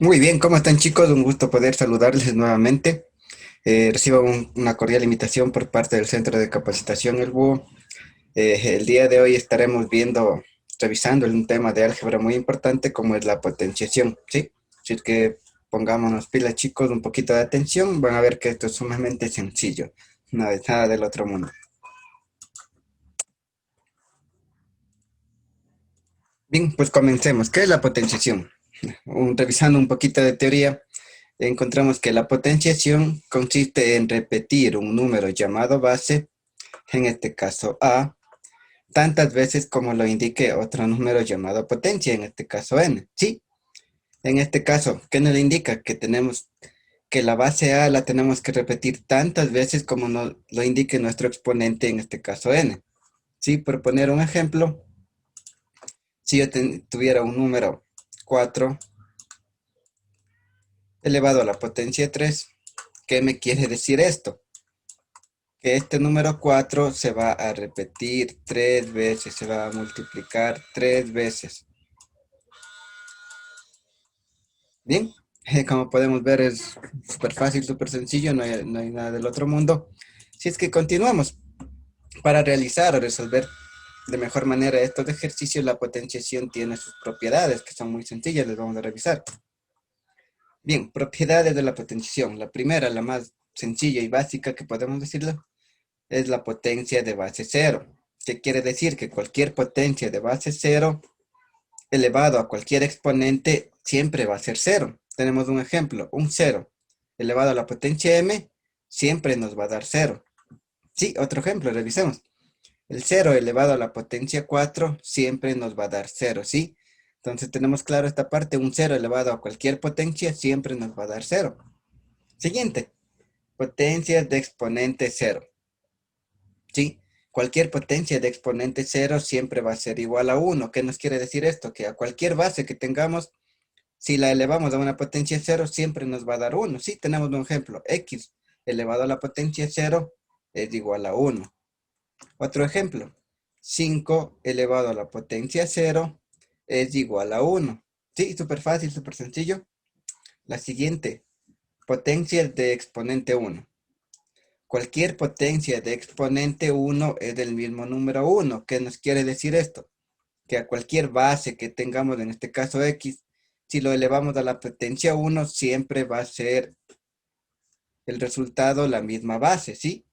Muy bien, ¿cómo están chicos? Un gusto poder saludarles nuevamente. Recibo una cordial invitación por parte del Centro de Capacitación El Búho. El día de hoy estaremos revisando un tema de álgebra muy importante como es la potenciación, ¿sí? Así es que pongámonos pilas chicos, un poquito de atención, van a ver que esto es sumamente sencillo, nada del otro mundo. Bien, pues comencemos. ¿Qué es la potenciación? Revisando un poquito de teoría, encontramos que la potenciación consiste en repetir un número llamado base, en este caso A, tantas veces como lo indique otro número llamado potencia, en este caso n. Sí, en este caso, ¿qué nos indica? Que tenemos que la base A la tenemos que repetir tantas veces como nos lo indique nuestro exponente, en este caso n. Sí, por poner un ejemplo, si yo tuviera un número 4 elevado a la potencia 3, ¿qué me quiere decir esto? Que este número 4 se va a repetir 3 veces, se va a multiplicar 3 veces. Bien, como podemos ver es súper fácil, súper sencillo, no hay nada del otro mundo. Si es que continuamos para realizar o resolver de mejor manera estos ejercicios, la potenciación tiene sus propiedades que son muy sencillas, les vamos a revisar. Bien, propiedades de la potenciación. La primera, la más sencilla y básica que podemos decirlo, es la potencia de base cero. ¿Qué quiere decir? Que cualquier potencia de base cero elevado a cualquier exponente siempre va a ser cero. Tenemos un ejemplo, un cero elevado a la potencia m siempre nos va a dar cero. Sí, otro ejemplo, revisemos. El cero elevado a la potencia 4 siempre nos va a dar cero, ¿sí? Entonces tenemos claro esta parte, un cero elevado a cualquier potencia siempre nos va a dar cero. Siguiente, potencias de exponente cero. ¿Sí? Cualquier potencia de exponente cero siempre va a ser igual a uno. ¿Qué nos quiere decir esto? Que a cualquier base que tengamos, si la elevamos a una potencia cero, siempre nos va a dar uno. Sí, tenemos un ejemplo. X elevado a la potencia cero es igual a uno. Otro ejemplo. 5 elevado a la potencia cero es igual a uno. Sí, súper fácil, súper sencillo. La siguiente. Potencias de exponente uno. Cualquier potencia de exponente uno es del mismo número uno. ¿Qué nos quiere decir esto? Que a cualquier base que tengamos, en este caso X, si lo elevamos a la potencia uno siempre va a ser el resultado la misma base, ¿sí?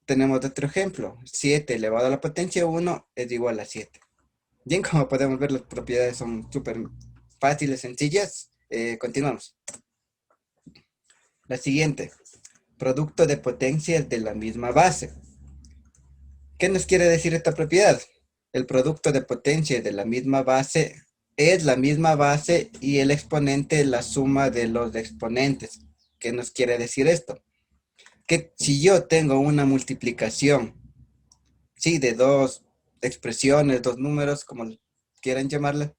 Tenemos otro ejemplo. 7 elevado a la potencia uno es igual a 7. Bien, como podemos ver, las propiedades son súper fáciles, sencillas. Continuamos. La siguiente. Producto de potencias de la misma base. ¿Qué nos quiere decir esta propiedad? El producto de potencia de la misma base es la misma base y el exponente la suma de los exponentes. ¿Qué nos quiere decir esto? Que si yo tengo una multiplicación, sí, de dos expresiones, dos números, como quieran llamarla,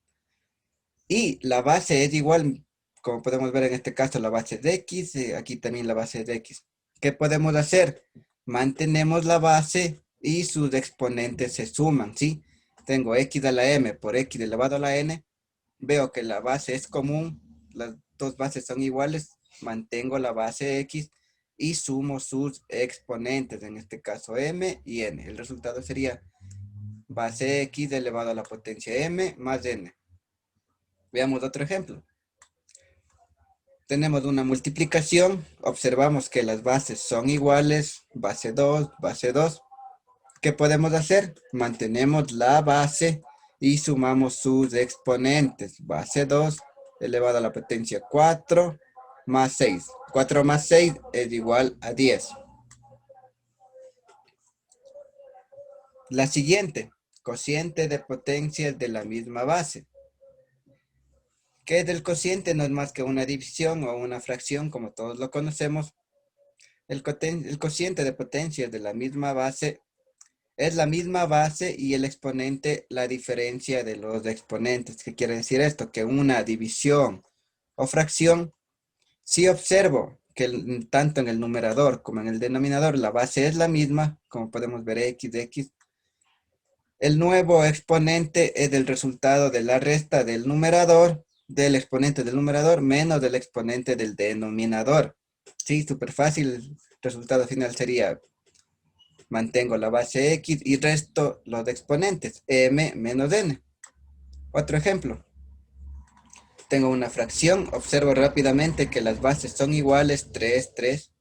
y la base es igual, como podemos ver en este caso, la base de x, aquí también la base de x. ¿Qué podemos hacer? Mantenemos la base y sus exponentes se suman, ¿sí? Tengo x a la m por x elevado a la n, veo que la base es común, las dos bases son iguales, mantengo la base x y sumo sus exponentes, en este caso m y n. El resultado sería base x elevado a la potencia m más n. Veamos otro ejemplo. Tenemos una multiplicación, observamos que las bases son iguales, base 2, base 2. ¿Qué podemos hacer? Mantenemos la base y sumamos sus exponentes. Base 2 elevado a la potencia 4 más 6. 4 más 6 es igual a 10. La siguiente, cociente de potencias de la misma base. ¿Qué es el cociente? No es más que una división o una fracción, como todos lo conocemos. El cociente de potencias de la misma base es la misma base y el exponente la diferencia de los exponentes. ¿Qué quiere decir esto? Que una división o fracción, si observo que tanto en el numerador como en el denominador la base es la misma, como podemos ver x de x, el nuevo exponente es el resultado de la resta del numerador del exponente del numerador menos del exponente del denominador. Sí, súper fácil. El resultado final sería, mantengo la base x y resto los exponentes, m menos n. Otro ejemplo. Tengo una fracción, observo rápidamente que las bases son iguales, 3, 3.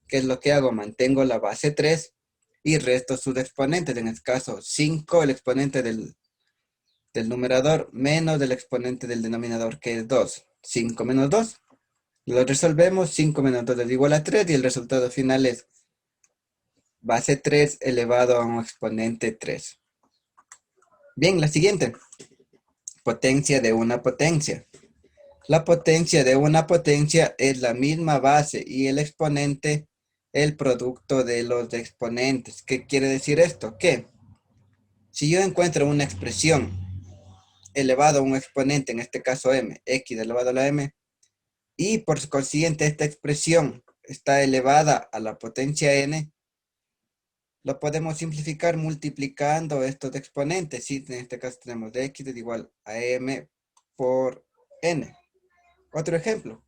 ¿Qué es lo que hago? Mantengo la base 3 y resto sus exponentes. En este caso, 5, el exponente del numerador, menos del exponente del denominador, que es 2. 5 menos 2. Lo resolvemos, 5 menos 2 es igual a 3 y el resultado final es base 3 elevado a un exponente 3. Bien, la siguiente. Potencia de una potencia. La potencia de una potencia es la misma base y el exponente el producto de los exponentes. ¿Qué quiere decir esto? Que si yo encuentro una expresión elevado a un exponente, en este caso m, x elevado a la m, y por consiguiente esta expresión está elevada a la potencia n, lo podemos simplificar multiplicando estos exponentes. ¿Sí? En este caso tenemos de x es igual a m por n. Otro ejemplo.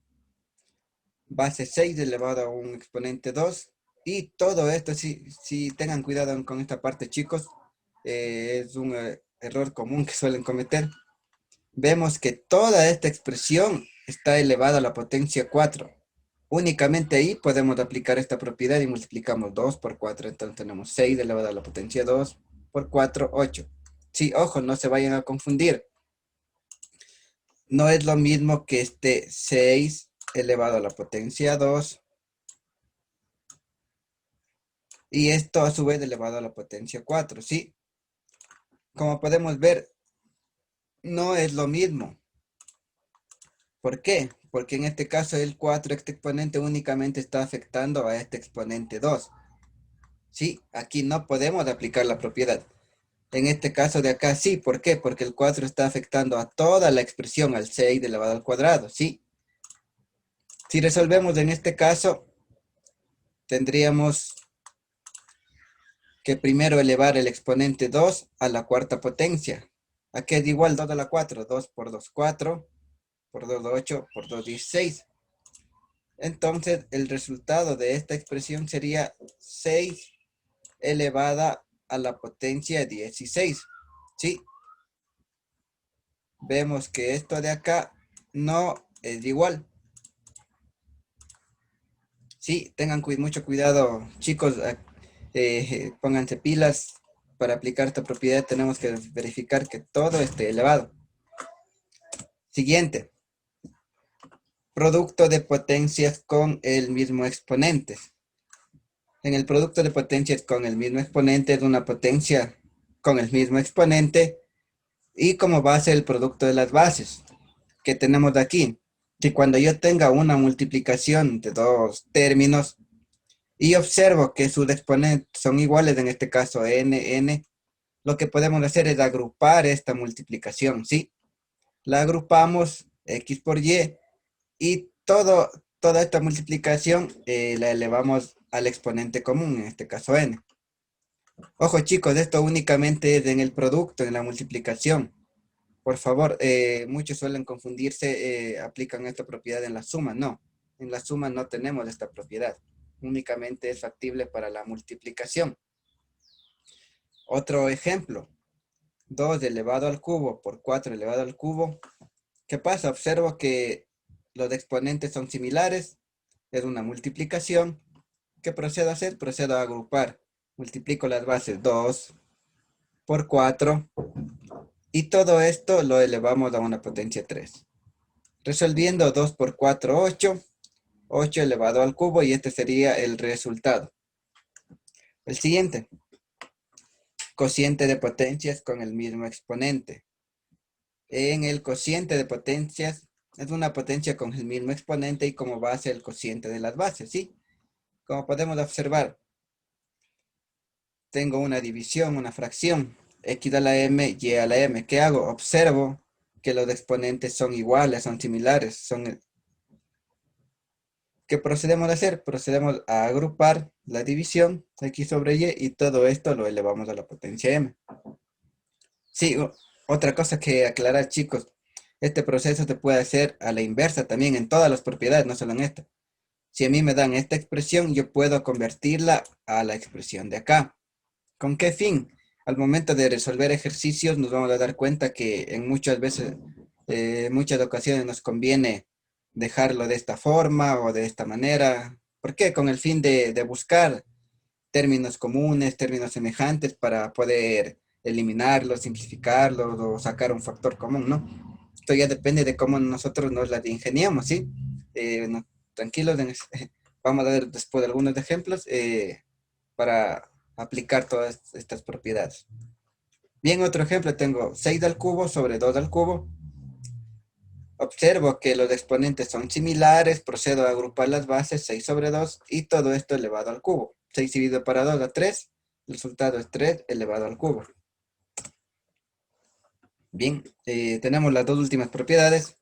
Base 6 elevado a un exponente 2. Y todo esto, si tengan cuidado con esta parte, chicos, es un error común que suelen cometer. Vemos que toda esta expresión está elevada a la potencia 4. Únicamente ahí podemos aplicar esta propiedad y multiplicamos 2 por 4. Entonces tenemos 6 elevado a la potencia 2 por 4, 8. Sí, ojo, no se vayan a confundir. No es lo mismo que este 6 elevado a la potencia 2 y esto a su vez elevado a la potencia 4, ¿sí? Como podemos ver, no es lo mismo. ¿Por qué? Porque en este caso el 4, este exponente únicamente está afectando a este exponente 2. ¿Sí? Aquí no podemos aplicar la propiedad. En este caso de acá sí. ¿Por qué? Porque el 4 está afectando a toda la expresión, al 6 elevado al cuadrado. ¿Sí? Si resolvemos en este caso, tendríamos que primero elevar el exponente 2 a la cuarta potencia. ¿A qué es igual 2 a la 4? 2 por 2, 4. Por 2, 8. Por 2, 16. Entonces, el resultado de esta expresión sería 6 elevada a la potencia 16. ¿Sí? Vemos que esto de acá no es igual. Sí, tengan mucho cuidado, chicos. Pónganse pilas. Para aplicar esta propiedad tenemos que verificar que todo esté elevado. Siguiente. Producto de potencias con el mismo exponente. En el producto de potencias con el mismo exponente es una potencia con el mismo exponente y como base el producto de las bases que tenemos de aquí. Que cuando yo tenga una multiplicación de dos términos y observo que sus exponentes son iguales, en este caso n, lo que podemos hacer es agrupar esta multiplicación, ¿sí? La agrupamos x por y toda esta multiplicación la elevamos al exponente común, en este caso n. Ojo chicos, esto únicamente es en el producto, en la multiplicación. Por favor, muchos suelen confundirse, aplican esta propiedad en la suma. No, en la suma no tenemos esta propiedad. Únicamente es factible para la multiplicación. Otro ejemplo, 2 elevado al cubo por 4 elevado al cubo. ¿Qué pasa? Observo que los exponentes son similares, es una multiplicación. ¿Qué procedo a hacer? Procedo a agrupar. Multiplico las bases 2 por 4 y todo esto lo elevamos a una potencia 3. Resolviendo 2 por 4, 8. 8 elevado al cubo y este sería el resultado. El siguiente. Cociente de potencias con el mismo exponente. En el cociente de potencias es una potencia con el mismo exponente y como base el cociente de las bases, ¿sí? Como podemos observar, tengo una división, una fracción, x a la m, y a la m. ¿Qué hago? Observo que los exponentes son iguales, son similares. ¿Qué procedemos a hacer? Procedemos a agrupar la división, x sobre y todo esto lo elevamos a la potencia m. Sí, otra cosa que aclarar, chicos. Este proceso se puede hacer a la inversa también en todas las propiedades, no solo en esta. Si a mí me dan esta expresión, yo puedo convertirla a la expresión de acá. ¿Con qué fin? Al momento de resolver ejercicios nos vamos a dar cuenta que en muchas veces, muchas ocasiones nos conviene dejarlo de esta forma o de esta manera. ¿Por qué? Con el fin de buscar términos comunes, términos semejantes para poder eliminarlos, simplificarlos o sacar un factor común, ¿no? Esto ya depende de cómo nosotros nos las ingeniamos, ¿sí? Tranquilos, vamos a ver después algunos ejemplos para aplicar todas estas propiedades. Bien, otro ejemplo, tengo 6 al cubo sobre 2 al cubo. Observo que los exponentes son similares, procedo a agrupar las bases, 6 sobre 2, y todo esto elevado al cubo. 6 dividido para 2 da 3, el resultado es 3 elevado al cubo. Bien, tenemos las dos últimas propiedades.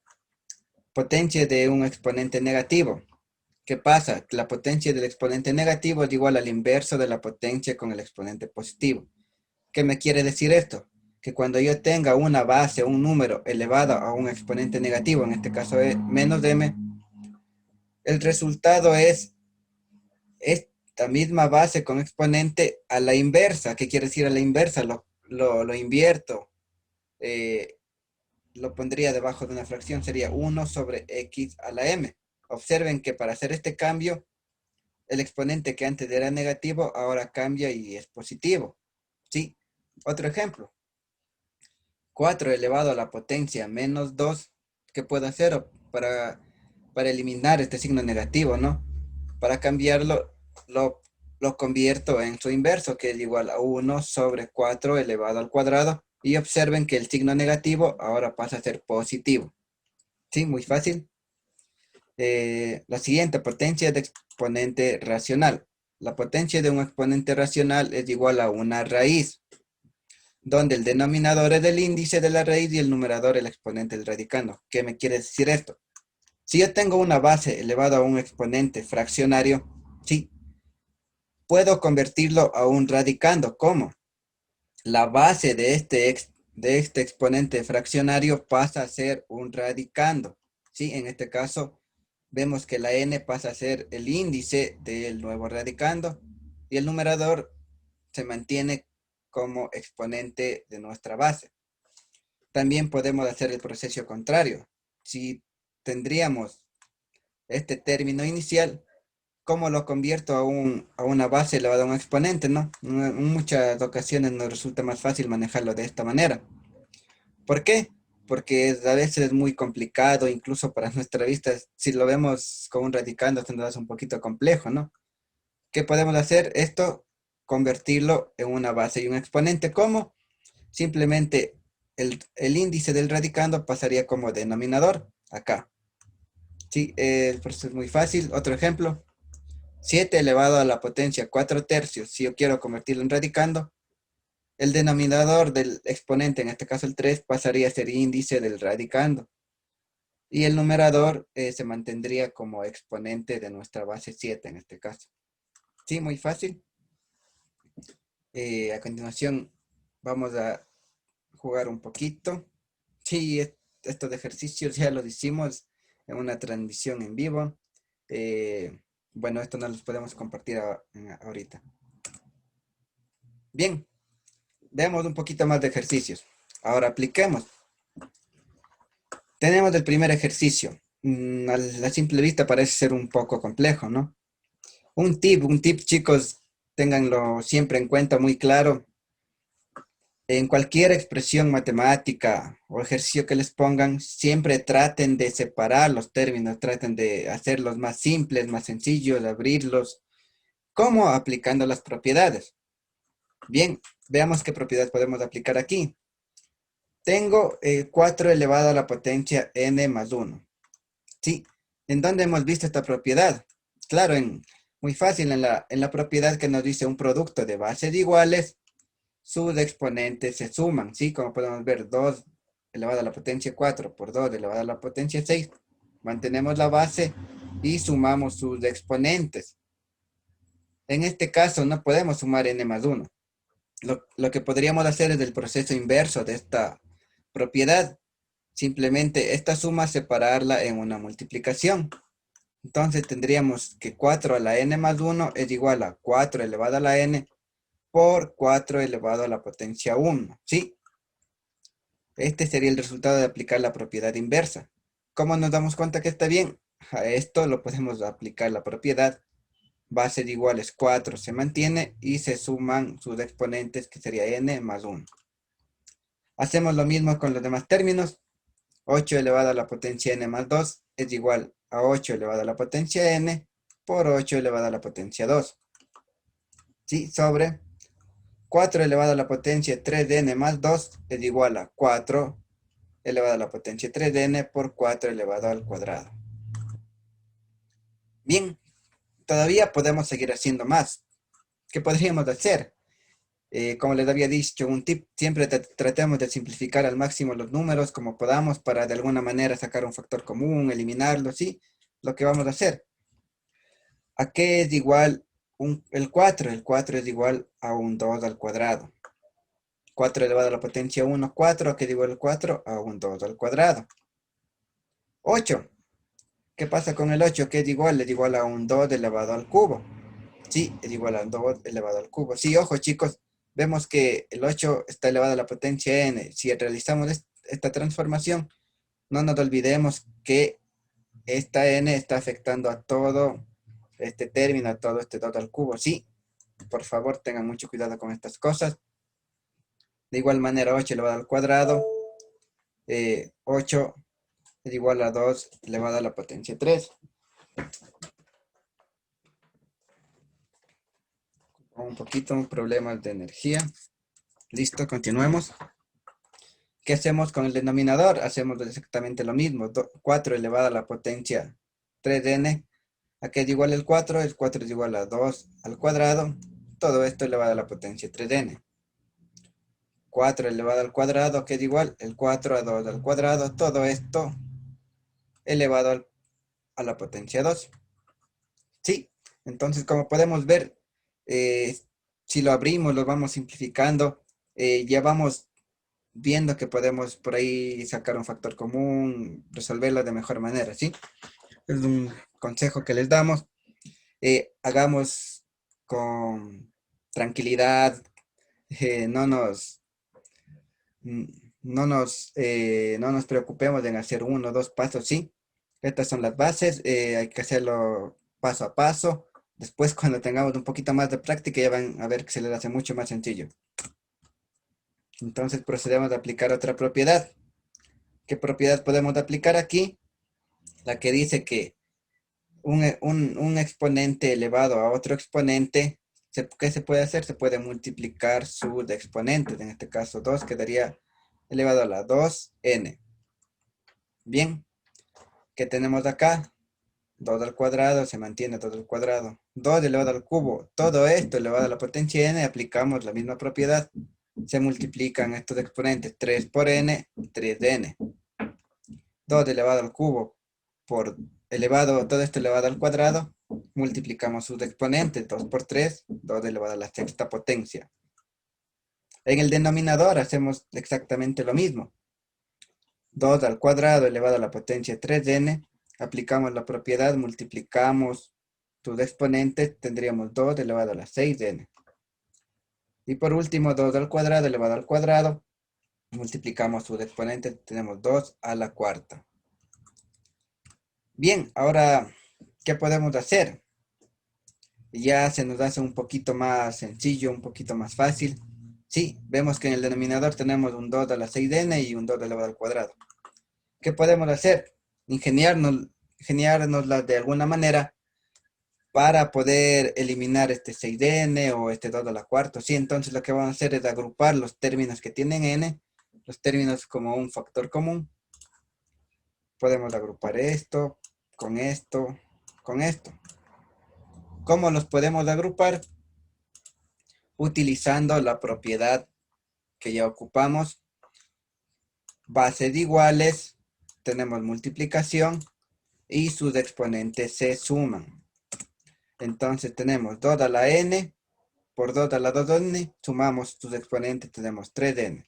Potencia de un exponente negativo. ¿Qué pasa? La potencia del exponente negativo es igual al inverso de la potencia con el exponente positivo. ¿Qué me quiere decir esto? Que cuando yo tenga una base, un número elevado a un exponente negativo, en este caso es menos m, el resultado es esta misma base con exponente a la inversa. ¿Qué quiere decir a la inversa? Lo invierto. eh, lo pondría debajo de una fracción. Sería 1 sobre x a la m. Observen que para hacer este cambio, el exponente que antes era negativo, ahora cambia y es positivo. ¿Sí? Otro ejemplo. 4 elevado a la potencia menos 2. ¿Qué puedo hacer para eliminar este signo negativo, no? Para cambiarlo, lo, lo convierto en su inverso, que es igual a 1 sobre 4 elevado al cuadrado. Y observen que el signo negativo ahora pasa a ser positivo. ¿Sí? Muy fácil. La siguiente, potencia de exponente racional. La potencia de un exponente racional es igual a una raíz, donde el denominador es el índice de la raíz y el numerador el exponente del radicando. ¿Qué me quiere decir esto? Si yo tengo una base elevada a un exponente fraccionario, sí, puedo convertirlo a un radicando. ¿Cómo? La base de este exponente fraccionario pasa a ser un radicando. ¿Sí? En este caso, vemos que la n pasa a ser el índice del nuevo radicando y el numerador se mantiene como exponente de nuestra base. También podemos hacer el proceso contrario. Si tendríamos este término inicial, ¿cómo lo convierto a una base elevada a un exponente, no? En muchas ocasiones nos resulta más fácil manejarlo de esta manera. ¿Por qué? Porque a veces es muy complicado, incluso para nuestra vista, si lo vemos con un radicando, se nos hace un poquito complejo, ¿no? ¿Qué podemos hacer? Esto, convertirlo en una base y un exponente. ¿Cómo? Simplemente el índice del radicando pasaría como denominador acá. Sí, el proceso es muy fácil. Otro ejemplo, 7 elevado a la potencia 4 tercios. Si yo quiero convertirlo en radicando, el denominador del exponente, en este caso el 3, pasaría a ser índice del radicando. Y el numerador se mantendría como exponente de nuestra base 7 en este caso. Sí, muy fácil. A continuación vamos a jugar un poquito. Sí, estos ejercicios ya los hicimos en una transmisión en vivo. Bueno, esto no los podemos compartir ahorita. Bien, veamos un poquito más de ejercicios. Ahora apliquemos. Tenemos el primer ejercicio. A la simple vista parece ser un poco complejo, ¿no? Un tip, chicos, ténganlo siempre en cuenta muy claro. En cualquier expresión matemática o ejercicio que les pongan, siempre traten de separar los términos, traten de hacerlos más simples, más sencillos, de abrirlos. ¿Cómo? Aplicando las propiedades. Bien, veamos qué propiedades podemos aplicar aquí. Tengo 4 elevado a la potencia n más 1. Sí, ¿en dónde hemos visto esta propiedad? Claro, muy fácil, en la propiedad que nos dice un producto de bases iguales, sus exponentes se suman, ¿sí? Como podemos ver, 2 elevado a la potencia 4 por 2 elevado a la potencia 6. Mantenemos la base y sumamos sus exponentes. En este caso no podemos sumar n más 1. Lo que podríamos hacer es el proceso inverso de esta propiedad. simplemente esta suma separarla en una multiplicación. Entonces tendríamos que 4 a la n más 1 es igual a 4 elevado a la n por 4 elevado a la potencia 1, ¿sí? Este sería el resultado de aplicar la propiedad inversa. ¿Cómo nos damos cuenta que está bien? A esto lo podemos aplicar la propiedad. Base de iguales 4 se mantiene y se suman sus exponentes, que sería n más 1. Hacemos lo mismo con los demás términos. 8 elevado a la potencia n más 2 es igual a 8 elevado a la potencia n por 8 elevado a la potencia 2. ¿Sí? Sobre 4 elevado a la potencia 3n más 2 es igual a 4 elevado a la potencia 3n por 4 elevado al cuadrado. Bien, todavía podemos seguir haciendo más. ¿Qué podríamos hacer? Como les había dicho, un tip, siempre tratemos de simplificar al máximo los números como podamos para de alguna manera sacar un factor común, eliminarlo, ¿sí? Lo que vamos a hacer. ¿A qué es igual el 4? El 4 es igual a un 2 al cuadrado. 4 elevado a la potencia 1, 4. ¿A qué es igual el 4? A un 2 al cuadrado. 8. ¿Qué pasa con el 8? ¿Qué es igual? Es igual a un 2 elevado al cubo. Sí, es igual a 2 elevado al cubo. Sí, ojo chicos, vemos que el 8 está elevado a la potencia n. Si realizamos esta transformación, no nos olvidemos que esta n está afectando a todo este término, a todo este 2 al cubo. Sí, por favor tengan mucho cuidado con estas cosas. De igual manera, 8 elevado al cuadrado, 8 es igual a 2 elevado a la potencia 3. Un poquito, problemas de energía. Listo, continuemos. ¿Qué hacemos con el denominador? Hacemos exactamente lo mismo. 4 elevado a la potencia 3n. ¿A qué es igual el 4? El 4 es igual a 2 al cuadrado. Todo esto elevado a la potencia 3n. 4 elevado al cuadrado, que es igual el 4 a 2 al cuadrado. Todo esto elevado a la potencia 2. Sí, entonces como podemos ver, eh, si lo abrimos, lo vamos simplificando, ya vamos viendo que podemos por ahí sacar un factor común, resolverlo de mejor manera, ¿sí? Es un consejo que les damos. Hagamos con tranquilidad, no nos, mm, no nos preocupemos en hacer uno o dos pasos, ¿sí? Estas son las bases, hay que hacerlo paso a paso. Después, cuando tengamos un poquito más de práctica, ya van a ver que se les hace mucho más sencillo. Entonces procedemos a aplicar otra propiedad. ¿Qué propiedad podemos aplicar aquí? La que dice que un exponente elevado a otro exponente, ¿qué se puede hacer? Se puede multiplicar sus exponentes. En este caso 2 quedaría elevado a la 2n. Bien, ¿qué tenemos acá? 2 al cuadrado, se mantiene 2 al cuadrado. 2 elevado al cubo. Todo esto elevado a la potencia n, aplicamos la misma propiedad. Se multiplican estos exponentes. 3 por n, 3n. 2 elevado al cubo por elevado, todo esto elevado al cuadrado. Multiplicamos sus exponentes. 2 por 3, 2 elevado a la sexta potencia. En el denominador hacemos exactamente lo mismo. 2 al cuadrado elevado a la potencia 3n. Aplicamos la propiedad, multiplicamos sus exponentes, tendríamos 2 elevado a la 6n. Y por último, 2 al cuadrado elevado al cuadrado. Multiplicamos sus exponentes, tenemos 2 a la cuarta. Bien, ahora, ¿qué podemos hacer? Ya se nos hace un poquito más sencillo, un poquito más fácil. Sí, vemos que en el denominador tenemos un 2 a la 6n y un 2 elevado al cuadrado. ¿Qué podemos hacer? Ingeniárnosla de alguna manera para poder eliminar este 6n o este 2 a la cuarta. Sí, entonces lo que vamos a hacer es agrupar los términos que tienen n, los términos como un factor común. Podemos agrupar esto, con esto, con esto. ¿Cómo los podemos agrupar? Utilizando la propiedad que ya ocupamos. Base de iguales, tenemos multiplicación y sus exponentes se suman. Entonces tenemos 2 a la n por 2 a la 2n, sumamos sus exponentes, tenemos 3n.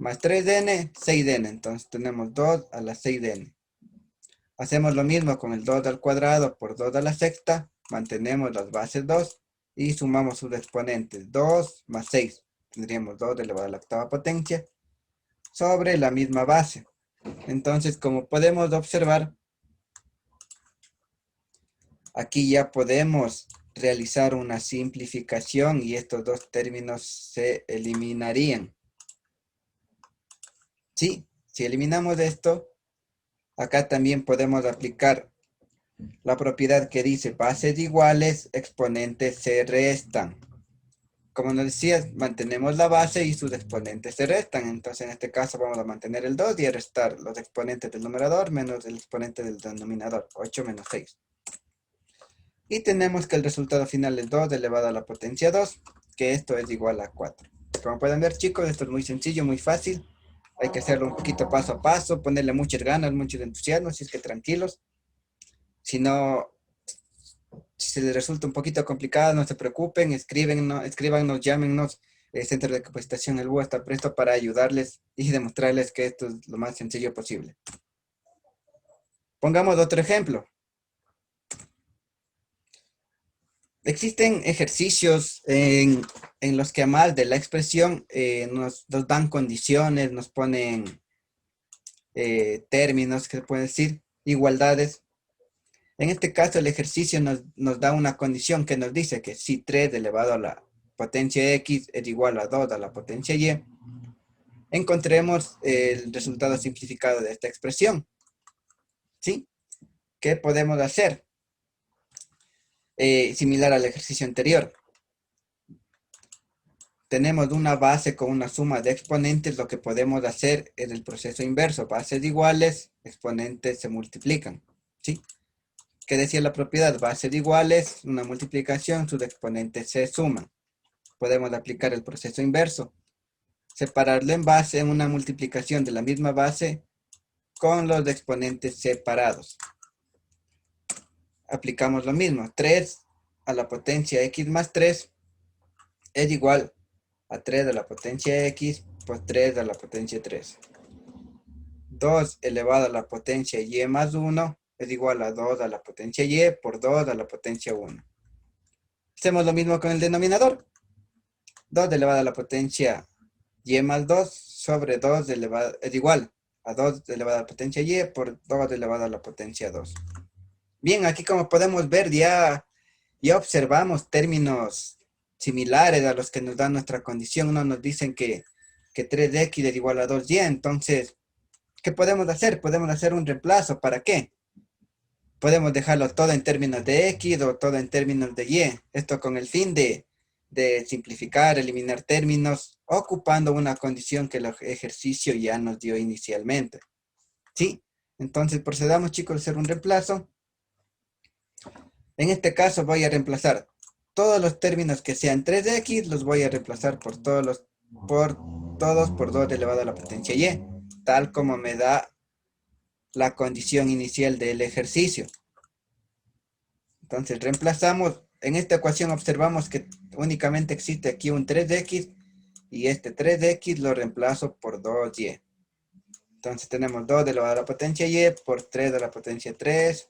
más 3n, 6n. Entonces tenemos 2 a la 6n. Hacemos lo mismo con el 2 al cuadrado por 2 a la sexta. Mantenemos las bases 2 y sumamos sus exponentes. 2 más 6. Tendríamos 2 elevado a la octava potencia sobre la misma base. Entonces, como podemos observar, aquí ya podemos realizar una simplificación y estos dos términos se eliminarían. Sí, si eliminamos esto, acá también podemos aplicar la propiedad que dice bases iguales, exponentes se restan. Como nos decías, mantenemos la base y sus exponentes se restan. Entonces, en este caso vamos a mantener el 2 y a restar los exponentes del numerador menos el exponente del denominador, 8 menos 6. Y tenemos que el resultado final es 2 elevado a la potencia 2, que esto es igual a 4. Como pueden ver, chicos, esto es muy sencillo, muy fácil. Hay que hacerlo un poquito paso a paso, ponerle muchas ganas, mucho entusiasmo, así es que tranquilos. Si no, si se les resulta un poquito complicado, no se preocupen, escríbanos, llámenos. El Centro de Capacitación El Búho está presto para ayudarles y demostrarles que esto es lo más sencillo posible. Pongamos otro ejemplo. Existen ejercicios en los que a más de la expresión nos dan condiciones, nos ponen términos, que se puede decir, igualdades. En este caso, el ejercicio nos da una condición que nos dice que si 3 elevado a la potencia x es igual a 2 a la potencia y, encontremos el resultado simplificado de esta expresión. ¿Sí? ¿Qué podemos hacer? Similar al ejercicio anterior. Tenemos una base con una suma de exponentes, lo que podemos hacer es el proceso inverso. Bases iguales, exponentes se multiplican. ¿Sí? ¿Qué decía la propiedad? Bases iguales, una multiplicación, sus exponentes se suman. Podemos aplicar el proceso inverso. Separarlo en base en una multiplicación de la misma base con los exponentes separados. Aplicamos lo mismo. 3 a la potencia x más 3 es igual a 3 a la potencia x por 3 a la potencia 3. 2 elevado a la potencia y más 1 es igual a 2 a la potencia y por 2 a la potencia 1. Hacemos lo mismo con el denominador. 2 elevado a la potencia y más 2 sobre 2 elevado, es igual a 2 elevado a la potencia y por 2 elevado a la potencia 2. Bien, aquí como podemos ver ya observamos términos similares a los que nos dan nuestra condición. No nos dicen que 3x es igual a 2y. Entonces, ¿qué podemos hacer? Podemos hacer un reemplazo. ¿Para qué? Podemos dejarlo todo en términos de x o todo en términos de y. Esto con el fin de simplificar, eliminar términos, ocupando una condición que el ejercicio ya nos dio inicialmente. ¿Sí? Entonces procedamos, chicos, a hacer un reemplazo. En este caso voy a reemplazar todos los términos que sean 3x, los voy a reemplazar por todos por 2 elevado a la potencia y, tal como me da la condición inicial del ejercicio. Entonces reemplazamos, en esta ecuación observamos que únicamente existe aquí un 3x y este 3x lo reemplazo por 2y. Entonces tenemos 2 elevado a la potencia y por 3 a la potencia 3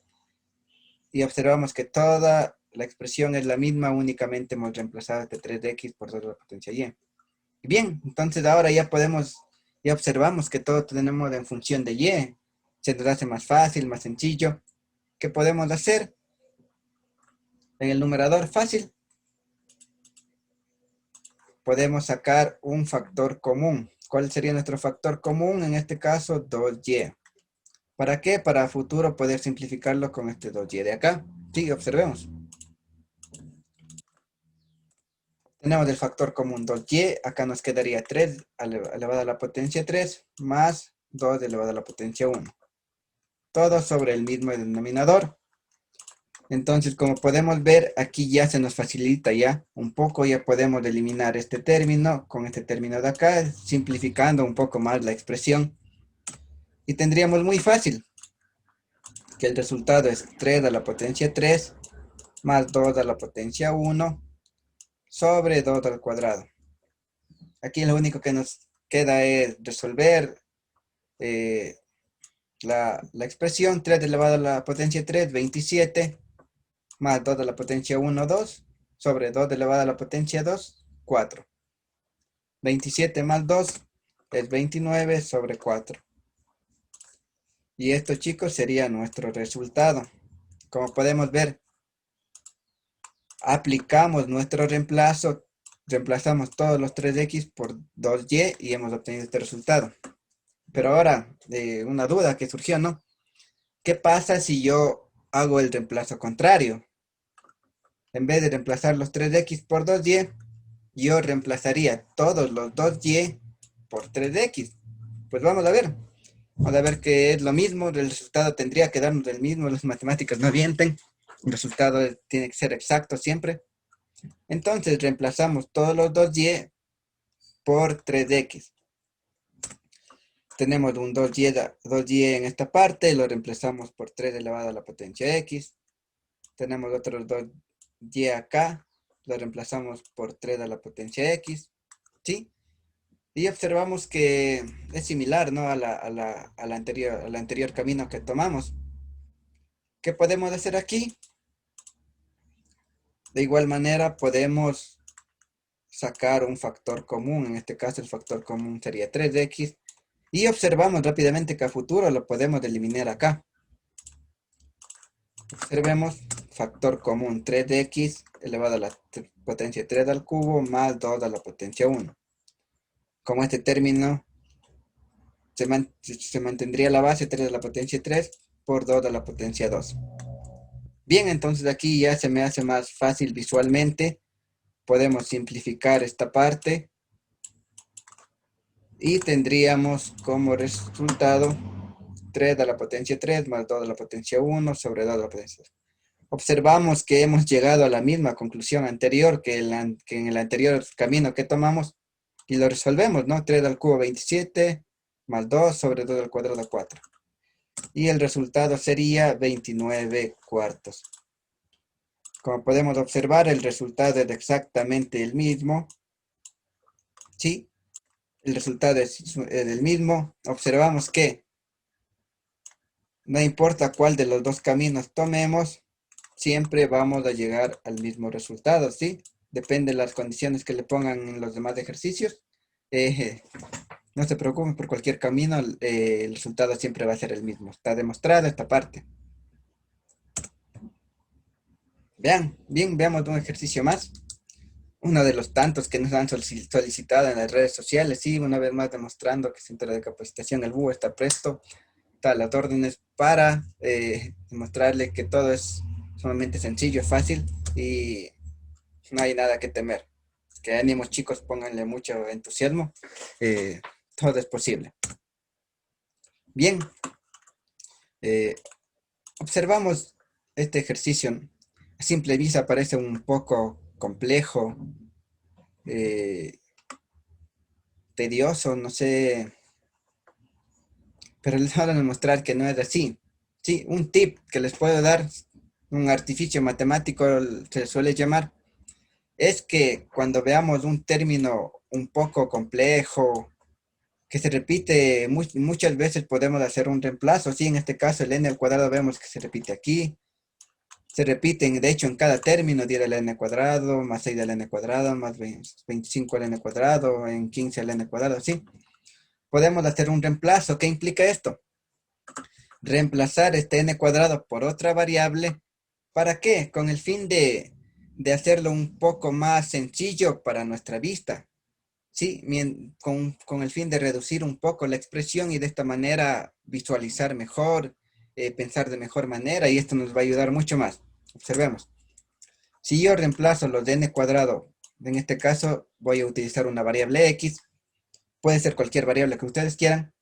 y observamos que toda la expresión es la misma, únicamente hemos reemplazado este 3x por 2 a la potencia y. Bien, entonces ahora ya observamos que todo tenemos en función de y. Se nos hace más fácil, más sencillo. ¿Qué podemos hacer? En el numerador fácil podemos sacar un factor común. ¿Cuál sería nuestro factor común? En este caso, 2y. ¿Para qué? Para futuro poder simplificarlo con este 2y de acá. Sí, observemos. Tenemos el factor común 2y. Acá nos quedaría 3 elevado a la potencia 3 más 2 elevado a la potencia 1. Todo sobre el mismo denominador. Entonces, como podemos ver, aquí ya se nos facilita ya un poco, ya podemos eliminar este término con este término de acá, simplificando un poco más la expresión. Y tendríamos muy fácil que el resultado es 3 a la potencia 3 más 2 a la potencia 1 sobre 2 al cuadrado. Aquí lo único que queda resolver la expresión 3 elevado a la potencia 3, 27, más 2 a la potencia 1, 2, sobre 2 elevado a la potencia 2, 4. 27 más 2 es 29 sobre 4. Y esto, chicos, sería nuestro resultado. Como podemos ver, aplicamos nuestro reemplazo, reemplazamos todos los 3x por 2y y hemos obtenido este resultado. Pero ahora, una duda que surgió, ¿no? ¿Qué pasa si yo hago el reemplazo contrario? En vez de reemplazar los 3x por 2y, yo reemplazaría todos los 2y por 3x. Pues vamos a ver. Vamos a ver que es lo mismo, el resultado tendría que darnos el mismo, las matemáticas no mienten, el resultado tiene que ser exacto siempre. Entonces reemplazamos todos los 2y por 3x. Tenemos un 2y en esta parte, lo reemplazamos por 3 elevado a la potencia x. Tenemos otros 2y acá, lo reemplazamos por 3 a la potencia x, ¿sí? Y observamos que es similar, ¿no? al anterior camino que tomamos. ¿Qué podemos hacer aquí? De igual manera podemos sacar un factor común, en este caso el factor común sería 3x, y observamos rápidamente que a futuro lo podemos eliminar acá. Observemos factor común 3x elevado a la potencia 3 al cubo más 2 a la potencia 1. Como este término se mantendría la base 3 a la potencia 3 por 2 a la potencia 2. Bien, entonces aquí ya se me hace más fácil visualmente. Podemos simplificar esta parte y tendríamos como resultado 3 a la potencia 3 más 2 a la potencia 1 sobre 2 a la potencia 2. Observamos que hemos llegado a la misma conclusión anterior que en el anterior camino que tomamos y lo resolvemos, ¿no? 3 al cubo 27 más 2 sobre 2 al cuadrado 4. Y el resultado sería 29 cuartos. Como podemos observar, el resultado es exactamente el mismo. ¿Sí? El resultado es el mismo. Observamos que no importa cuál de los dos caminos tomemos, siempre vamos a llegar al mismo resultado, ¿sí? Depende de las condiciones que le pongan en los demás ejercicios. No se preocupen por cualquier camino, el resultado siempre va a ser el mismo. Está demostrada esta parte. Vean, bien, veamos un ejercicio más. Uno de los tantos que nos han solicitado en las redes sociales, sí, una vez más demostrando que el Centro de Capacitación, el BUE, está presto, está a las órdenes para demostrarle que todo es sumamente sencillo, fácil y no hay nada que temer. Que ánimos, chicos, pónganle mucho entusiasmo, todo es posible. Bien, observamos este ejercicio. A simple vista parece un poco complejo, tedioso, no sé, pero les voy a demostrar que no es así. Sí, un tip que les puedo dar, un artificio matemático se suele llamar, es que cuando veamos un término un poco complejo, que se repite muchas veces, podemos hacer un reemplazo. Sí, en este caso el n al cuadrado vemos que se repite aquí. Se repiten, de hecho, en cada término, 10 al n cuadrado, más 6 al n cuadrado, más 25 al n cuadrado, en 15 al n cuadrado, ¿sí? Podemos hacer un reemplazo. ¿Qué implica esto? Reemplazar este n cuadrado por otra variable. ¿Para qué? Con el fin de hacerlo un poco más sencillo para nuestra vista. Sí, con el fin de reducir un poco la expresión y de esta manera visualizar mejor, pensar de mejor manera, y esto nos va a ayudar mucho más. Observemos. Si yo reemplazo los de n cuadrado, en este caso voy a utilizar una variable x, puede ser cualquier variable que ustedes quieran.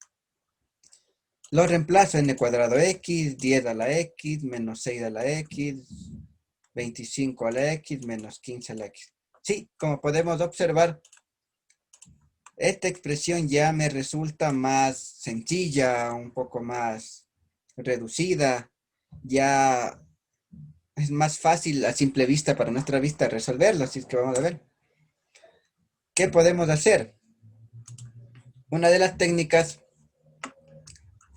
Lo reemplazo n cuadrado x, 10 a la x, menos 6 a la x, 25 a la x, menos 15 a la x. Sí, como podemos observar, esta expresión ya me resulta más sencilla, un poco más reducida, ya es más fácil a simple vista para nuestra vista resolverlo, así es que vamos a ver. ¿Qué podemos hacer? Una de las técnicas,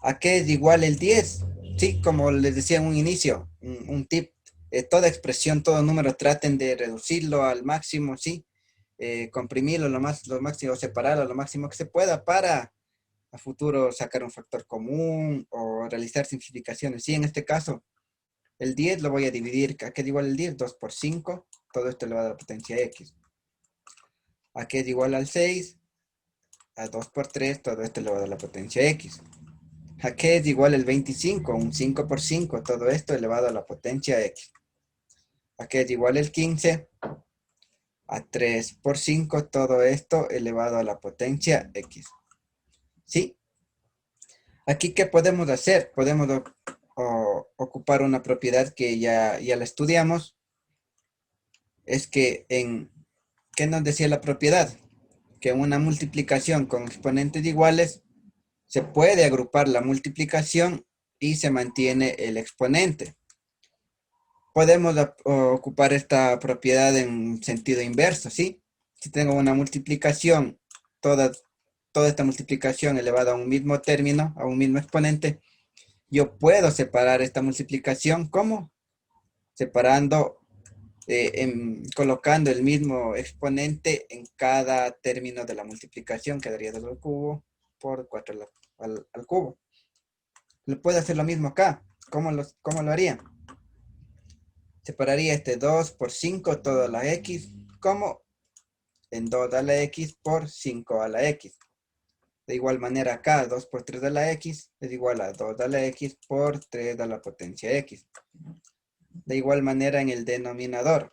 ¿a qué es igual el 10? Sí, como les decía en un inicio, un tip, toda expresión, todo número, traten de reducirlo al máximo, ¿sí? Comprimirlo lo máximo, separarlo lo máximo que se pueda para a futuro sacar un factor común o realizar simplificaciones. Sí, en este caso, el 10 lo voy a dividir. ¿A qué es igual el 10? 2 por 5, todo esto elevado a la potencia x. ¿A qué es igual al 6? A 2 por 3, todo esto elevado a la potencia x. ¿A qué es igual el 25? Un 5 por 5, todo esto elevado a la potencia x. ¿A qué es igual el 15? A 3 por 5, todo esto elevado a la potencia x. ¿Sí? Aquí, ¿qué podemos hacer? Podemos ocupar una propiedad que ya la estudiamos. Es que ¿qué nos decía la propiedad? Que una multiplicación con exponentes iguales se puede agrupar la multiplicación y se mantiene el exponente. Podemos ocupar esta propiedad en sentido inverso, ¿sí? Si tengo una multiplicación, toda, toda esta multiplicación elevada a un mismo término, a un mismo exponente, yo puedo separar esta multiplicación. ¿Cómo? Separando, colocando el mismo exponente en cada término de la multiplicación, quedaría 2 al cubo por 4 al cubo. Lo puedo hacer lo mismo acá. ¿Cómo lo haría? Separaría este 2 por 5 todo a la x, como en 2 a la x por 5 a la x. De igual manera acá, 2 por 3 a la x es igual a 2 a la x por 3 a la potencia x. De igual manera en el denominador,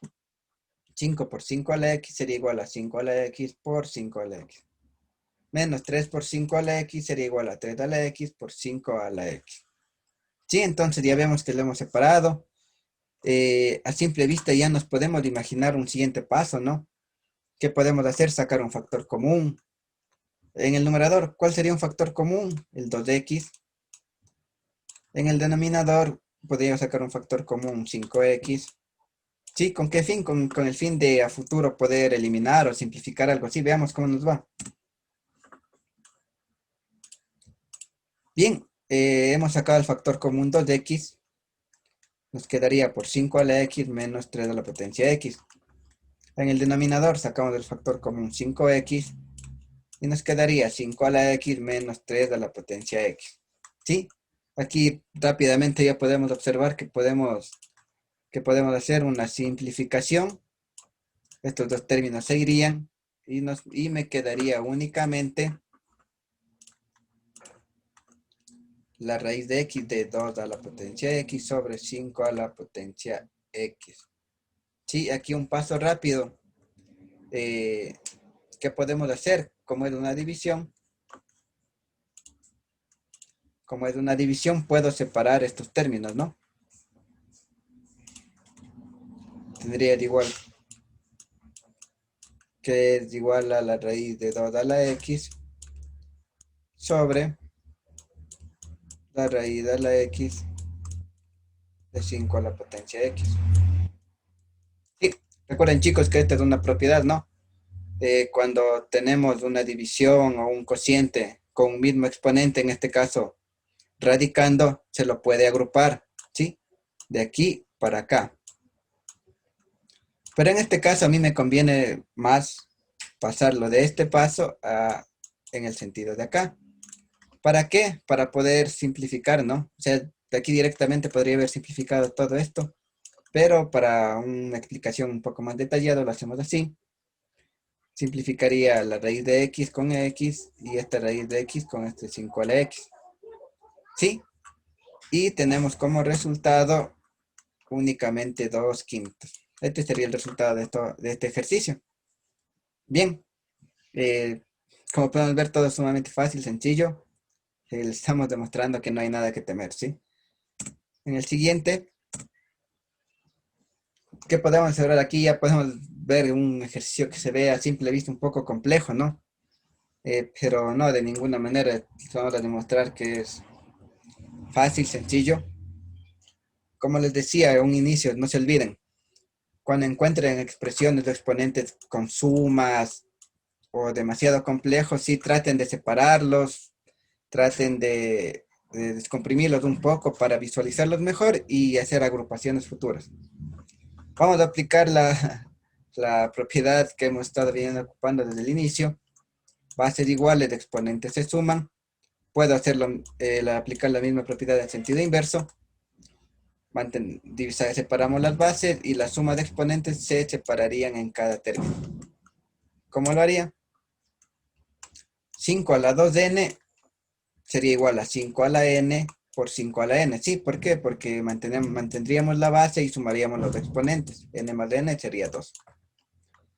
5 por 5 a la x sería igual a 5 a la x por 5 a la x. Menos 3 por 5 a la x sería igual a 3 a la x por 5 a la x. Sí, entonces ya vemos que lo hemos separado. A simple vista ya nos podemos imaginar un siguiente paso, ¿no? ¿Qué podemos hacer? Sacar un factor común. En el numerador, ¿cuál sería un factor común? El 2x. En el denominador, podríamos sacar un factor común, 5x. Sí, ¿con qué fin? Con el fin de a futuro poder eliminar o simplificar algo así. Veamos cómo nos va. Bien, hemos sacado el factor común 2x. Nos quedaría por 5 a la x menos 3 a la potencia x. En el denominador sacamos el factor común 5x y nos quedaría 5 a la x menos 3 a la potencia x. ¿Sí? Aquí rápidamente ya podemos observar que podemos hacer una simplificación. Estos dos términos se irían y me quedaría únicamente la raíz de x de 2 a la potencia x sobre 5 a la potencia x. Sí, aquí un paso rápido. ¿Qué podemos hacer? Como es una división, puedo separar estos términos, ¿no? Tendría de igual que es igual a la raíz de 2 a la x sobre la raíz de la x de 5 a la potencia x. Sí, recuerden chicos que esta es una propiedad, ¿no? Cuando tenemos una división o un cociente con un mismo exponente, en este caso radicando, se lo puede agrupar, ¿sí? De aquí para acá. Pero en este caso a mí me conviene más pasarlo de este paso en el sentido de acá. ¿Para qué? Para poder simplificar, ¿no? O sea, de aquí directamente podría haber simplificado todo esto, pero para una explicación un poco más detallada lo hacemos así. Simplificaría la raíz de x con x y esta raíz de x con este 5 a la x. ¿Sí? Y tenemos como resultado únicamente 2 quintos. Este sería el resultado de este ejercicio. Bien, eh, como podemos ver, todo es sumamente fácil, sencillo. Les estamos demostrando que no hay nada que temer, ¿sí? En el siguiente, ¿qué podemos observar aquí? Ya podemos ver un ejercicio que se ve a simple vista un poco complejo, ¿no? Pero no, de ninguna manera vamos a demostrar que es fácil, sencillo. Como les decía a un inicio, no se olviden, cuando encuentren expresiones de exponentes con sumas, o demasiado complejos, sí traten de separarlos, traten de descomprimirlos un poco para visualizarlos mejor y hacer agrupaciones futuras. Vamos a aplicar la propiedad que hemos estado viendo ocupando desde el inicio. Bases iguales de exponentes se suman. Puedo hacerlo, aplicar la misma propiedad en sentido inverso. Separamos las bases y la suma de exponentes se separarían en cada término. ¿Cómo lo haría? 5 a la 2n sería igual a 5 a la n por 5 a la n. ¿Sí? ¿Por qué? Porque mantendríamos la base y sumaríamos los exponentes. N más n sería 2.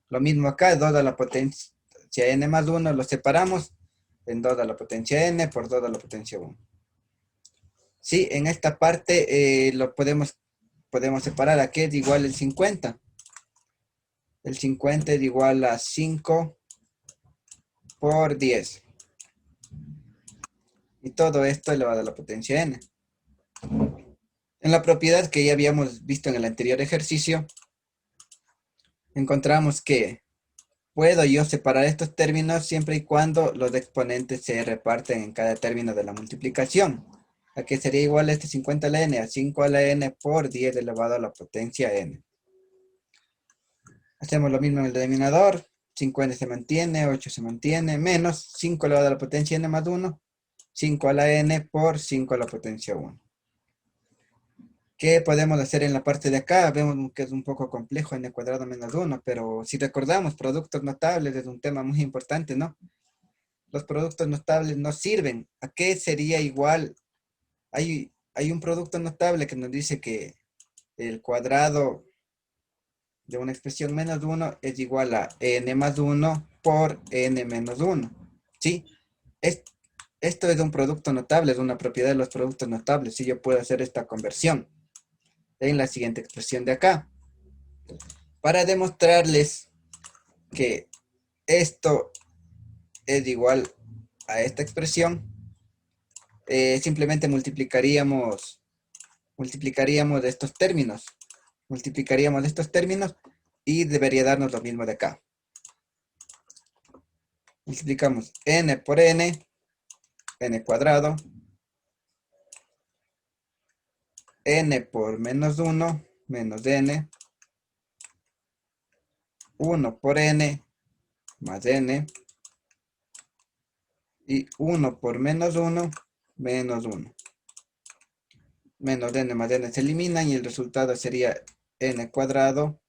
Lo mismo acá, 2 a la potencia n más 1 lo separamos en 2 a la potencia n por 2 a la potencia 1. Sí, en esta parte lo podemos separar. Aquí es igual el 50. El 50 es igual a 5 por 10. Y todo esto elevado a la potencia n. En la propiedad que ya habíamos visto en el anterior ejercicio, encontramos que puedo yo separar estos términos siempre y cuando los exponentes se reparten en cada término de la multiplicación. Aquí sería igual este 50 a la n a 5 a la n por 10 elevado a la potencia n. Hacemos lo mismo en el denominador. 50 se mantiene, 8 se mantiene, menos 5 elevado a la potencia n más 1, 5 a la n por 5 a la potencia 1. ¿Qué podemos hacer en la parte de acá? Vemos que es un poco complejo, n cuadrado menos 1, pero si recordamos, productos notables es un tema muy importante, ¿no? Los productos notables nos sirven. ¿A qué sería igual? Hay un producto notable que nos dice que el cuadrado de una expresión menos 1 es igual a n más 1 por n menos 1. ¿Sí? Es- Esto es un producto notable, es una propiedad de los productos notables. Si yo puedo hacer esta conversión en la siguiente expresión de acá. Para demostrarles que esto es igual a esta expresión, simplemente multiplicaríamos estos términos. Multiplicaríamos estos términos y debería darnos lo mismo de acá. Multiplicamos n por n cuadrado, n por menos 1, menos n, 1 por n, más n, y 1 por menos 1, menos 1. Menos n más n se eliminan y el resultado sería n cuadrado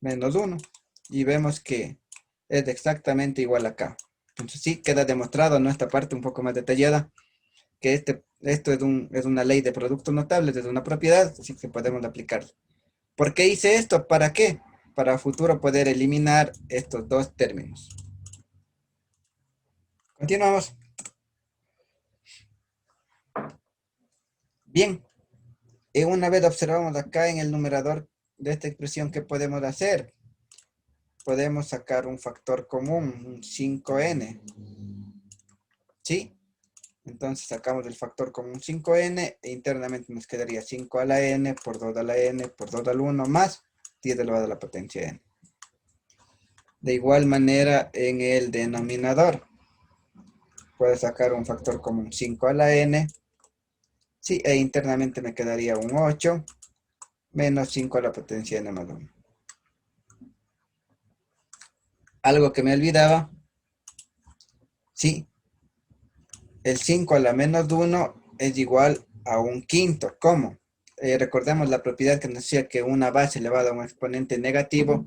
menos 1. Y vemos que es exactamente igual acá. Entonces sí queda demostrado en esta parte un poco más detallada que esto es una ley de productos notables, es una propiedad, así que podemos aplicarlo. ¿Por qué hice esto? ¿Para qué? Para futuro poder eliminar estos dos términos. Continuamos. Bien, y una vez observamos acá en el numerador de esta expresión, ¿qué podemos hacer? Podemos sacar un factor común, un 5n. ¿Sí? Entonces sacamos el factor común 5n e internamente nos quedaría 5 a la n por 2 a la n por 2 al 1 más 10 elevado a la potencia n. De igual manera en el denominador puedo sacar un factor común 5 a la n. Sí, e internamente me quedaría un 8 menos 5 a la potencia n más 1. Algo que me olvidaba. Sí, el 5 a la menos 1 es igual a un quinto. ¿Cómo? Recordemos la propiedad que nos decía que una base elevada a un exponente negativo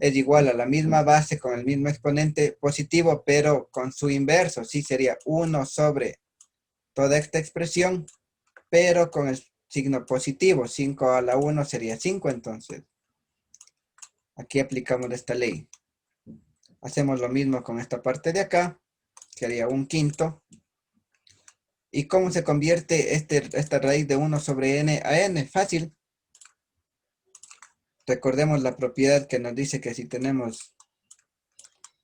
es igual a la misma base con el mismo exponente positivo, pero con su inverso. Sí, sería 1 sobre toda esta expresión, pero con el signo positivo. 5 a la 1 sería 5, entonces. Aquí aplicamos esta ley. Hacemos lo mismo con esta parte de acá, que haría un quinto. ¿Y cómo se convierte esta raíz de 1 sobre n a n? Fácil. Recordemos la propiedad que nos dice que si tenemos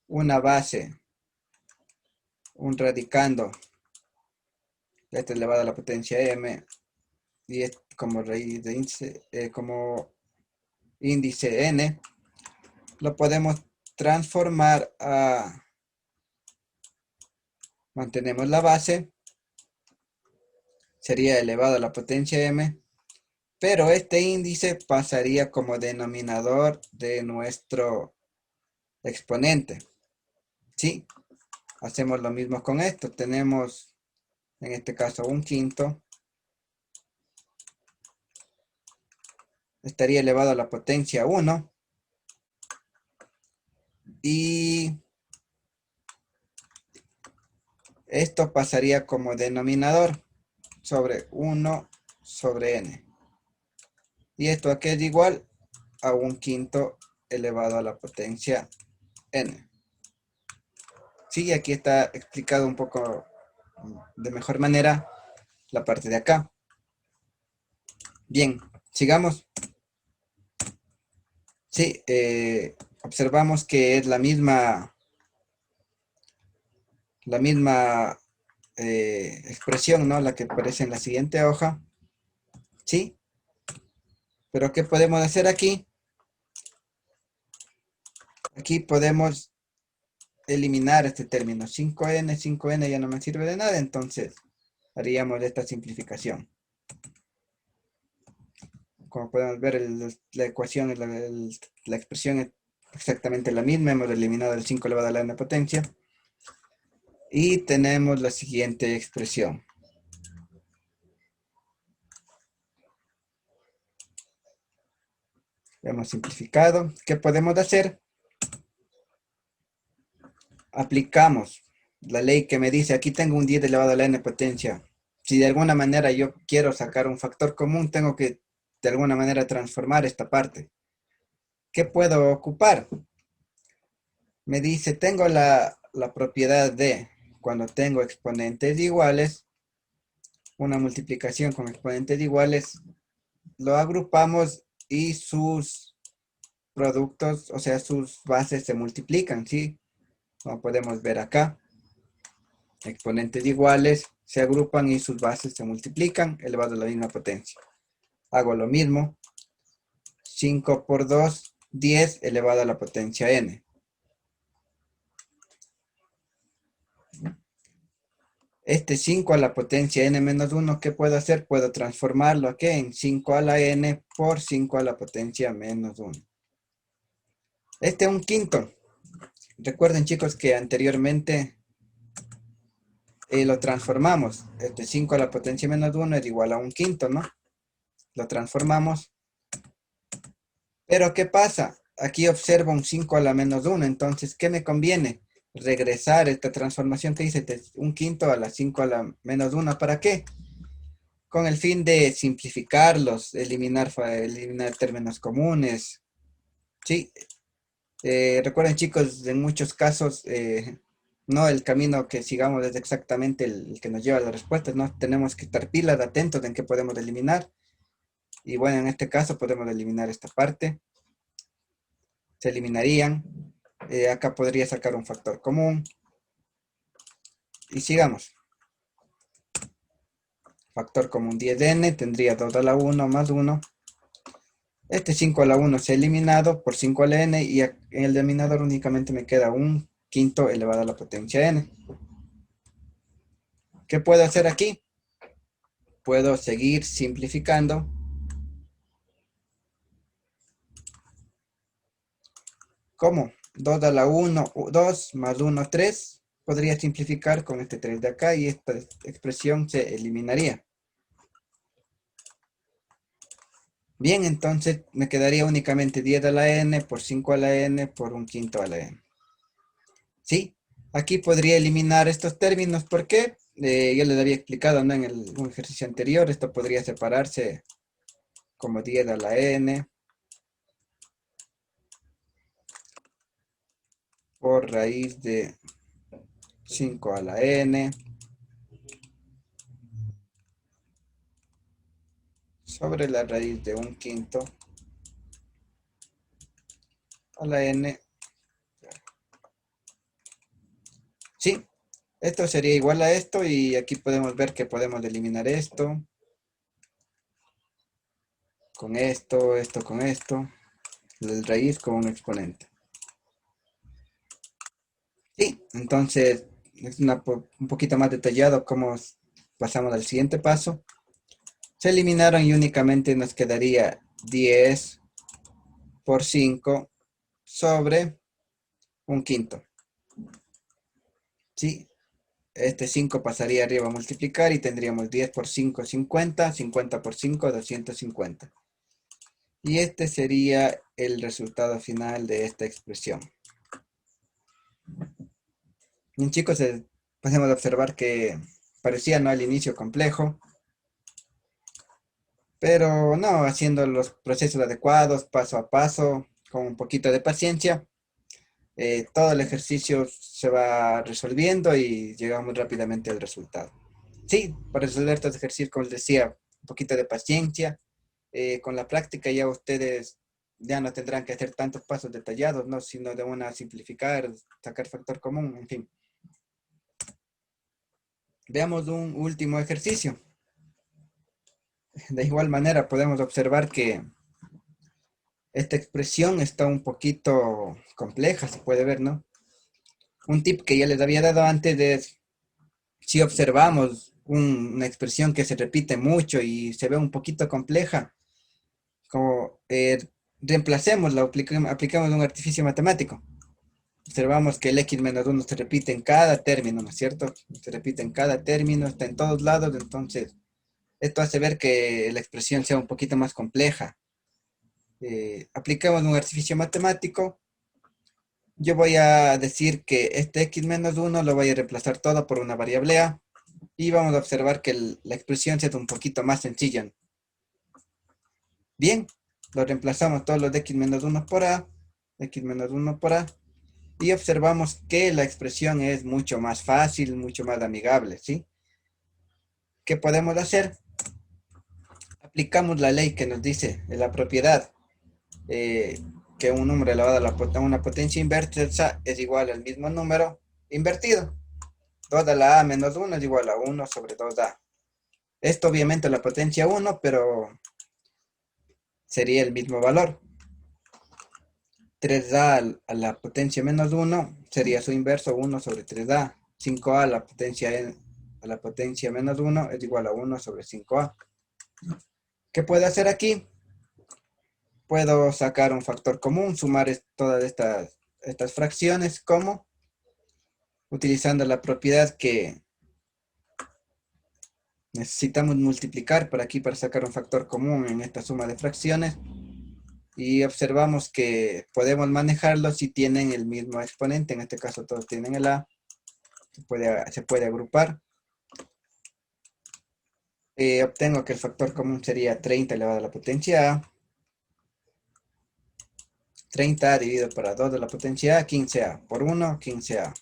una base, un radicando, esta elevado a la potencia m, y es como raíz de índice, como índice n, lo podemos transformar a Mantenemos la base, sería elevado a la potencia m, pero este índice pasaría como denominador de nuestro exponente. ¿Sí? Hacemos lo mismo con esto. Tenemos, en este caso, un quinto. Estaría elevado a la potencia 1. Y esto pasaría como denominador sobre 1 sobre n. Y esto aquí es igual a un quinto elevado a la potencia n. Sí, aquí está explicado un poco de mejor manera la parte de acá. Bien, sigamos. Sí, observamos que es la misma expresión, ¿no? La que aparece en la siguiente hoja. Sí, pero ¿qué podemos hacer aquí? Aquí podemos eliminar este término. 5n ya no me sirve de nada, entonces haríamos esta simplificación. Como podemos ver, la ecuación, la expresión es exactamente la misma. Hemos eliminado el 5 elevado a la n potencia. Y tenemos la siguiente expresión. Hemos simplificado. ¿Qué podemos hacer? Aplicamos la ley que me dice, aquí tengo un 10 elevado a la n potencia. Si de alguna manera yo quiero sacar un factor común, tengo que de alguna manera transformar esta parte. ¿Qué puedo ocupar? Me dice, tengo la propiedad de, cuando tengo exponentes iguales, una multiplicación con exponentes iguales, lo agrupamos y sus productos, o sea, sus bases se multiplican, ¿sí? Como podemos ver acá, exponentes iguales se agrupan y sus bases se multiplican, elevado a la misma potencia. Hago lo mismo, 5 por 2, 10 elevado a la potencia n. Este 5 a la potencia n menos 1, ¿qué puedo hacer? Puedo transformarlo aquí en 5 a la n por 5 a la potencia menos 1. Este es un quinto. Recuerden, chicos, que anteriormente lo transformamos. Este 5 a la potencia menos 1 es igual a un quinto, ¿no? Lo transformamos. Pero ¿qué pasa? Aquí observo un 5 a la menos 1. Entonces, ¿qué me conviene? Regresar esta transformación que hice de un quinto a la 5 a la menos 1. ¿Para qué? Con el fin de simplificarlos, eliminar términos comunes. Sí, recuerden, chicos, en muchos casos no el camino que sigamos es exactamente el que nos lleva a las respuestas, ¿no? Tenemos que estar pilas, atentos en qué podemos eliminar. Y bueno, en este caso podemos eliminar esta parte. Se eliminarían. Acá podría sacar un factor común. Y sigamos. Factor común 10n tendría 2 a la 1 más 1. Este 5 a la 1 se ha eliminado por 5 a la n y en el denominador únicamente me queda un quinto elevado a la potencia n. ¿Qué puedo hacer aquí? Puedo seguir simplificando. ¿Cómo? 2 a la 1, 2 más 1, 3. Podría simplificar con este 3 de acá y esta expresión se eliminaría. Bien, entonces me quedaría únicamente 10 a la n por 5 a la n por un quinto a la n. ¿Sí? Aquí podría eliminar estos términos. ¿Por qué? Yo les había explicado, ¿no? En un ejercicio anterior, esto podría separarse como 10 a la n por raíz de 5 a la n sobre la raíz de un quinto a la n. Sí, esto sería igual a esto y aquí podemos ver que podemos eliminar esto con esto con esto, la raíz con un exponente. Sí, entonces es un poquito más detallado cómo pasamos al siguiente paso. Se eliminaron y únicamente nos quedaría 10 por 5 sobre un quinto. ¿Sí? Este 5 pasaría arriba a multiplicar y tendríamos 10 por 5, 50, 50 por 5, 250. Y este sería el resultado final de esta expresión. Bien, chicos, pasemos a observar que parecía no al inicio complejo, pero no, haciendo los procesos adecuados, paso a paso, con un poquito de paciencia, todo el ejercicio se va resolviendo y llegamos rápidamente al resultado. Sí, para resolver estos ejercicios, como les decía, un poquito de paciencia. Con la práctica ya ustedes ya no tendrán que hacer tantos pasos detallados, ¿no? Sino de una simplificar, sacar factor común, en fin. Veamos un último ejercicio. De igual manera podemos observar que esta expresión está un poquito compleja, se puede ver, ¿no? Un tip que ya les había dado antes es, si observamos una expresión que se repite mucho y se ve un poquito compleja, como reemplacémosla, apliquemos un artificio matemático. Observamos que el x menos 1 se repite en cada término, ¿no es cierto? Se repite en cada término, está en todos lados, entonces esto hace ver que la expresión sea un poquito más compleja. Aplicamos un artificio matemático. Yo voy a decir que este x menos 1 lo voy a reemplazar todo por una variable a y vamos a observar que la expresión sea un poquito más sencilla. Bien, lo reemplazamos todos los de x menos 1 por a, x menos 1 por a, y observamos que la expresión es mucho más fácil, mucho más amigable, ¿sí? ¿Qué podemos hacer? Aplicamos la ley que nos dice en la propiedad que un número elevado a una potencia inversa es igual al mismo número invertido. 2 a la a menos 1 es igual a 1 sobre 2a. Esto obviamente la potencia 1, pero sería el mismo valor. 3a a la potencia menos 1 sería su inverso, 1 sobre 3a. 5a a la potencia menos 1 es igual a 1 sobre 5a. ¿Qué puedo hacer aquí? Puedo sacar un factor común, sumar todas estas fracciones, como utilizando la propiedad que necesitamos multiplicar por aquí para sacar un factor común en esta suma de fracciones. Y observamos que podemos manejarlo si tienen el mismo exponente. En este caso todos tienen el a. Se puede agrupar. Obtengo que el factor común sería 30 elevado a la potencia a. 30a dividido por 2 de la potencia a, 15a por 1, 15a.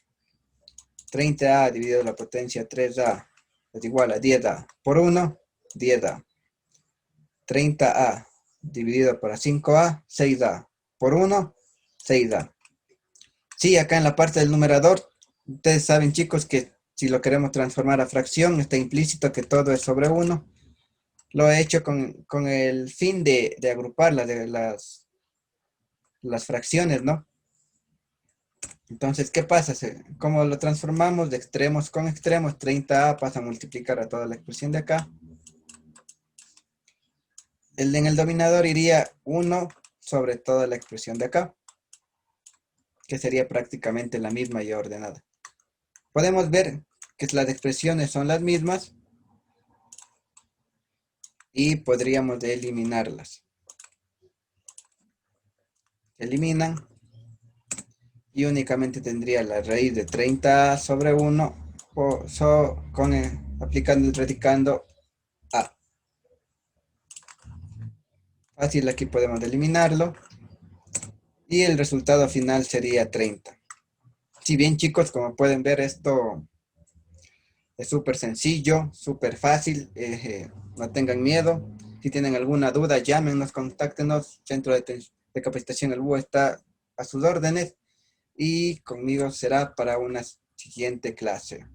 30a dividido por la potencia 3a es igual a 10a por 1, 10a. 30a dividido por 5a, 6a por 1, 6a. Sí, acá en la parte del numerador, ustedes saben, chicos, que si lo queremos transformar a fracción, está implícito que todo es sobre 1. Lo he hecho con el fin de agrupar las fracciones, ¿no? Entonces, ¿qué pasa? ¿Cómo lo transformamos de extremos con extremos? 30a pasa a multiplicar a toda la expresión de acá. En el dominador iría 1 sobre toda la expresión de acá, que sería prácticamente la misma y ordenada. Podemos ver que las expresiones son las mismas y podríamos eliminarlas. Se eliminan y únicamente tendría la raíz de 30 sobre 1 aplicando y radicando a. Fácil, aquí podemos eliminarlo y el resultado final sería 30. Si bien, chicos, como pueden ver, esto es súper sencillo, súper fácil, no tengan miedo. Si tienen alguna duda, llámenos, contáctenos. Centro de Capacitación El Búho está a sus órdenes y conmigo será para una siguiente clase.